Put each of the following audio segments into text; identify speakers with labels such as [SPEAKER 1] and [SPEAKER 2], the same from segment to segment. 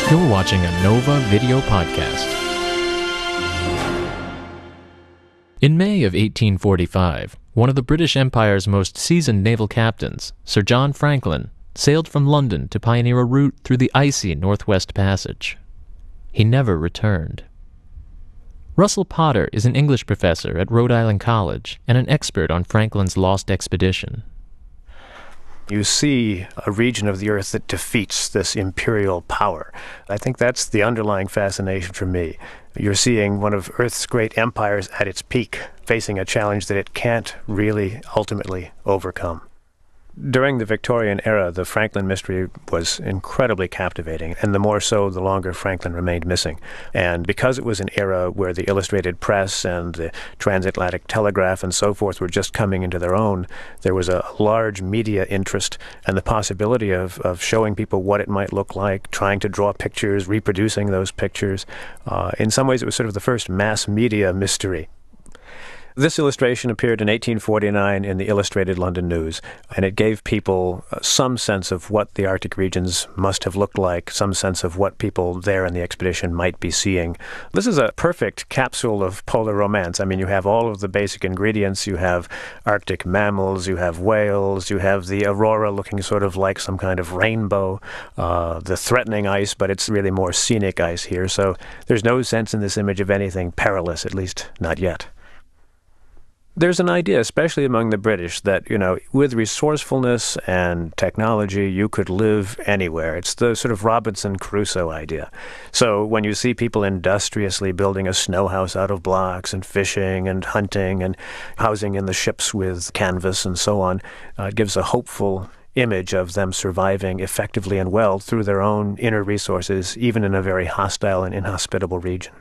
[SPEAKER 1] You're watching a Nova video podcast. In May of 1845, one of the British Empire's most seasoned naval captains, Sir John Franklin, sailed from London to pioneer a route through the icy Northwest Passage. He never returned. Russell Potter is an English professor at Rhode Island College and an expert on Franklin's lost expedition.
[SPEAKER 2] You see a region of the Earth that defeats this imperial power. I think that's the underlying fascination for me. You're seeing one of Earth's great empires at its peak, facing a challenge that it can't really ultimately overcome. During the Victorian era, the Franklin mystery was incredibly captivating, and the more so the longer Franklin remained missing. And because it was an era where the illustrated press and the transatlantic telegraph and so forth were just coming into their own, there was a large media interest and the possibility of showing people what it might look like, trying to draw pictures, reproducing those pictures. In some ways, it was sort of the first mass media mystery. This illustration appeared in 1849 in the Illustrated London News, and it gave people some sense of what the Arctic regions must have looked like, some sense of what people there in the expedition might be seeing. This is a perfect capsule of polar romance. I mean, you have all of the basic ingredients. You have Arctic mammals, you have whales, you have the aurora looking sort of like some kind of rainbow, the threatening ice, but it's really more scenic ice here. So there's no sense in this image of anything perilous, at least not yet. There's an idea, especially among the British, that, with resourcefulness and technology, you could live anywhere. It's the sort of Robinson Crusoe idea. So when you see people industriously building a snow house out of blocks and fishing and hunting and housing in the ships with canvas and so on, it gives a hopeful image of them surviving effectively and well through their own inner resources, even in a very hostile and inhospitable region.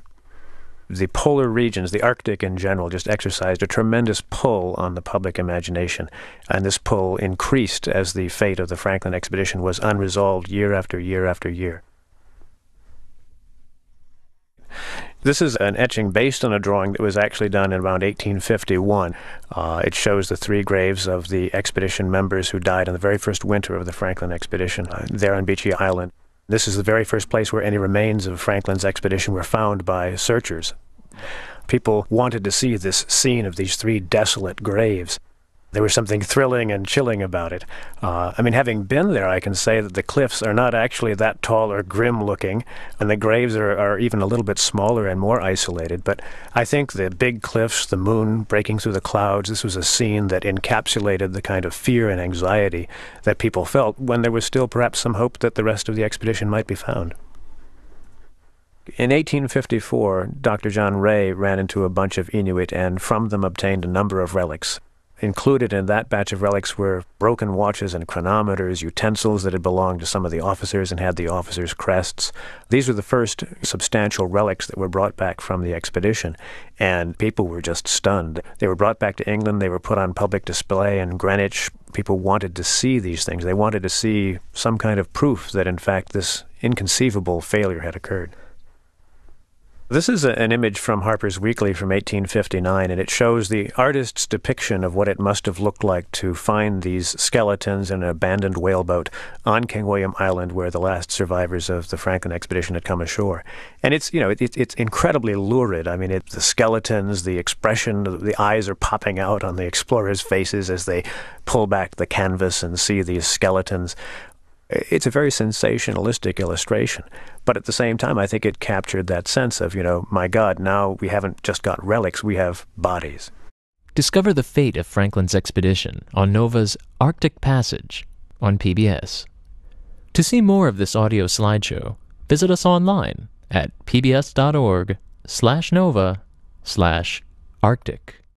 [SPEAKER 2] The polar regions, the Arctic in general, just exercised a tremendous pull on the public imagination, and this pull increased as the fate of the Franklin expedition was unresolved year after year after year. This is an etching based on a drawing that was actually done in around 1851. It shows the three graves of the expedition members who died in the very first winter of the Franklin expedition there on Beechey Island. This is the very first place where any remains of Franklin's expedition were found by searchers. People wanted to see this scene of these three desolate graves. There was something thrilling and chilling about it. Having been there, I can say that the cliffs are not actually that tall or grim looking, and the graves are even a little bit smaller and more isolated. But I think the big cliffs, the moon breaking through the clouds, this was a scene that encapsulated the kind of fear and anxiety that people felt when there was still perhaps some hope that the rest of the expedition might be found. In 1854, Dr. John Ray ran into a bunch of Inuit and from them obtained a number of relics. Included in that batch of relics were broken watches and chronometers, utensils that had belonged to some of the officers and had the officers' crests. These were the first substantial relics that were brought back from the expedition, and people were just stunned. They were brought back to England, they were put on public display in Greenwich. People wanted to see these things. They wanted to see some kind of proof that, in fact, this inconceivable failure had occurred. This is an image from Harper's Weekly from 1859, and it shows the artist's depiction of what it must have looked like to find these skeletons in an abandoned whaleboat on King William Island, where the last survivors of the Franklin expedition had come ashore. And it's incredibly lurid. I mean, the skeletons, the expression, the eyes are popping out on the explorers' faces as they pull back the canvas and see these skeletons. It's a very sensationalistic illustration, but at the same time, I think it captured that sense of, my God, now we haven't just got relics, we have bodies.
[SPEAKER 1] Discover the fate of Franklin's expedition on Nova's Arctic Passage on PBS. To see more of this audio slideshow, visit us online at pbs.org/nova/Arctic.